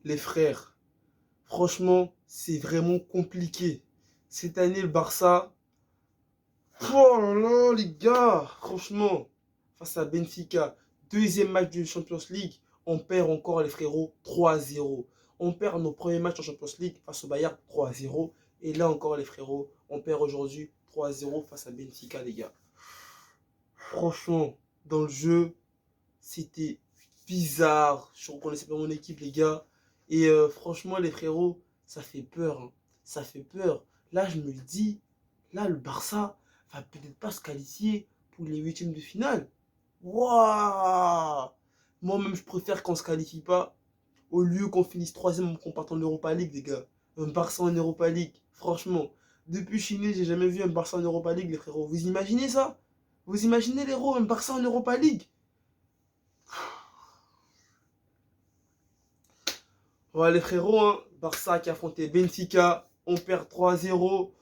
Les frères, franchement, c'est vraiment compliqué. Cette année, le Barça, oh là là, les gars, franchement, face à Benfica, deuxième match de Champions League, on perd encore les frérots 3-0. On perd nos premiers matchs en Champions League face au Bayern 3-0. Et là encore, les frérots, on perd aujourd'hui 3-0 face à Benfica, les gars. Franchement, dans le jeu, c'était bizarre. Je ne reconnaissais pas mon équipe, les gars. Et franchement, les frérots, ça fait peur, hein. Ça fait peur. Là, je me dis, là, le Barça va peut-être pas se qualifier pour les huitièmes de finale. Waouh! Moi-même, je préfère qu'on se qualifie pas au lieu qu'on finisse troisième qu'on parte en Europa League, les gars. Un Barça en Europa League. Franchement, depuis Chine, j'ai jamais vu un Barça en Europa League, les frérots. Vous imaginez ça? Vous imaginez, les héros, un Barça en Europa League? Voilà les frérots, hein. Barça qui a affronté Benfica, on perd 3-0.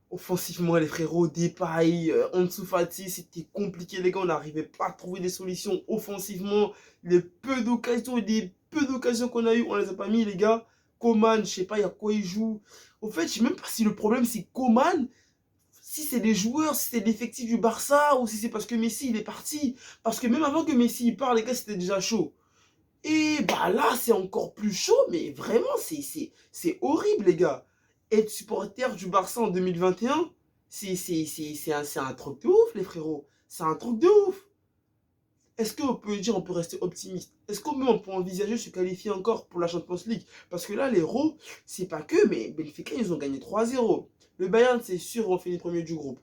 Offensivement, les frérots, Depay, Ansu Fati, c'était compliqué les gars, on n'arrivait pas à trouver des solutions offensivement. Les peu d'occasions qu'on a eu, on les a pas mis les gars. Coman, je sais pas, il y a quoi il joue. Au fait, je sais même pas si le problème c'est Coman, si c'est des joueurs, si c'est l'effectif du Barça ou si c'est parce que Messi il est parti. Parce que même avant que Messi il parte, les gars, c'était déjà chaud. Et bah là, c'est encore plus chaud, mais vraiment, c'est horrible, les gars. Être supporter du Barça en 2021, c'est un truc de ouf, les frérots. C'est un truc de ouf. Est-ce qu'on peut dire, on peut rester optimiste? Est-ce qu'on on peut envisager de se qualifier encore pour la Champions League? Parce que là, les héros, c'est pas que, mais Benfica, ils ont gagné 3-0. Le Bayern, c'est sûr, on fait les premiers du groupe.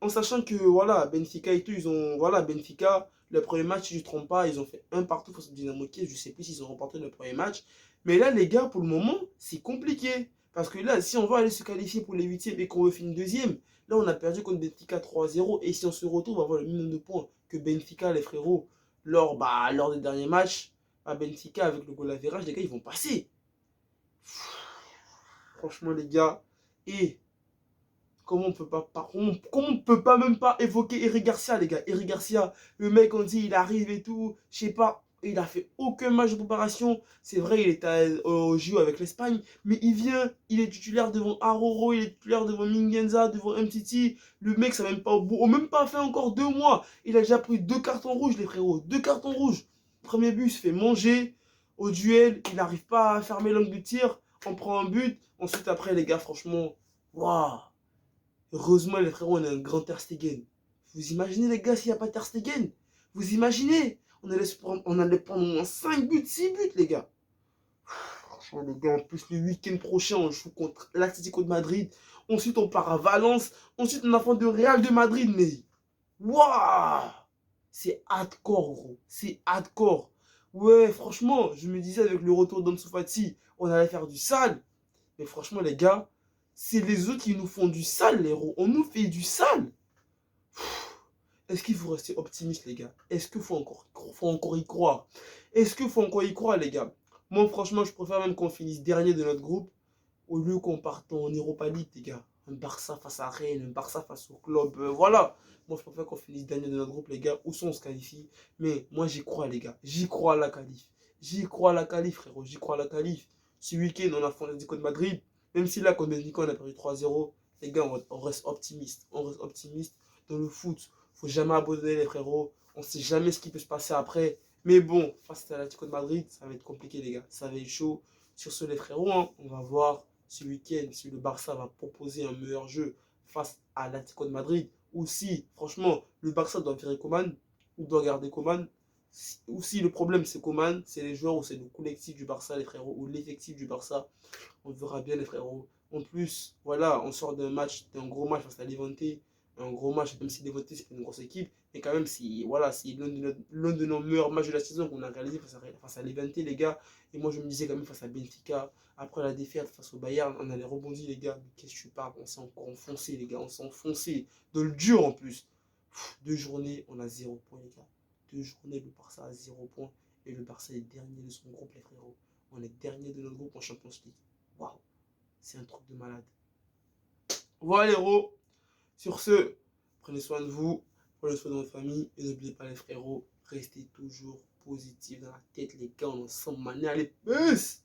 En sachant que voilà, Benfica et tout, ils ont. Voilà, Benfica, le premier match, si je ne me trompe pas, ils ont fait un partout face au Dynamo Kiev. Je ne sais plus s'ils ont remporté le premier match. Mais là, les gars, pour le moment, c'est compliqué. Parce que là, si on va aller se qualifier pour les huitièmes et qu'on veut finir deuxième, là, on a perdu contre Benfica 3-0. Et si on se retrouve, on va avoir le minimum de points que Benfica, les frérots, lors des derniers matchs, à Benfica, avec le goal average, les gars, ils vont passer. Franchement, les gars. Et comment on peut pas même pas évoquer Eric Garcia, les gars? Eric Garcia, le mec, on dit, il arrive et tout, je sais pas, il a fait aucun match de préparation. C'est vrai, il était au JO avec l'Espagne, mais il vient, il est titulaire devant Aroro, il est titulaire devant Minguenza, devant MTT. Le mec, ça même pas, même pas fait encore 2 mois. Il a déjà pris 2 cartons rouges, les frérots, 2 cartons rouges. Premier but, il se fait manger. Au duel, il n'arrive pas à fermer l'angle de tir. On prend un but. Ensuite, après, les gars, franchement, waouh. Heureusement, les frérots, on a un grand Ter Stegen. Vous imaginez, les gars, s'il n'y a pas Ter Stegen? Vous imaginez? On allait prendre au moins 5 buts, 6 buts, les gars. Franchement, les gars, en plus, le week-end prochain, on joue contre l'Atlético de Madrid. Ensuite, on part à Valence. Ensuite, on affronte le Real de Madrid, mais. Waouh! C'est hardcore, gros. C'est hardcore. Ouais, franchement, je me disais avec le retour d'Ansu Fati, on allait faire du sale. Mais franchement, les gars, c'est les autres qui nous font du sale, les héros. On nous fait du sale. Est-ce qu'il faut rester optimiste, les gars? Est-ce qu'il faut encore y croire? Est-ce qu'il faut encore y croire, les gars? Moi, franchement, je préfère même qu'on finisse dernier de notre groupe au lieu qu'on parte en Europa League, les gars. Un Barça face à Rennes, un Barça face au club. Voilà. Moi, je préfère qu'on finisse dernier de notre groupe, les gars. Où sont on se qualifie? Mais moi, j'y crois, les gars. J'y crois à la qualif. J'y crois à la qualif, frérot. J'y crois à la qualif. Ce week-end, on a fait l'Atlético de Madrid. Même si là, contre Benfica, on a perdu 3-0. Les gars, on reste optimiste. On reste optimiste dans le foot. Faut jamais abandonner, les frérots. On sait jamais ce qui peut se passer après. Mais bon, face à l'Atlético de Madrid, ça va être compliqué, les gars. Ça va être chaud. Sur ce, les frérots, hein, on va voir ce week-end si le Barça va proposer un meilleur jeu face à l'Atlético de Madrid. Ou si, franchement, le Barça doit virer Coman ou doit garder Coman. Ou si le problème c'est Coman, c'est les joueurs ou c'est le collectif du Barça, les frérots, ou l'effectif du Barça. On verra bien, les frérots. En plus, voilà, on sort d'un gros match face à Levante. Un gros match, même si Levante c'est une grosse équipe. Mais quand même, voilà, c'est l'un de nos meilleurs matchs de la saison qu'on a réalisé face à Levante, les gars. Et moi, je me disais quand même face à Benfica, après la défaite face au Bayern, on allait rebondir, les gars. Mais qu'est-ce que tu parles? On s'est encore enfoncé, les gars. On s'est enfoncé. De le dur en plus. 2 journées, on a 0 points, les gars. 2 journées, le Barça a 0 points. Et le Barça est dernier de son groupe, les frérots. On est dernier de notre groupe en Champions League. Waouh, c'est un truc de malade. Voilà, les héros. Sur ce, prenez soin de vous, prenez soin de votre famille. Et n'oubliez pas, les frérots, restez toujours positifs dans la tête, les gars. On est ensemble, allez, peace!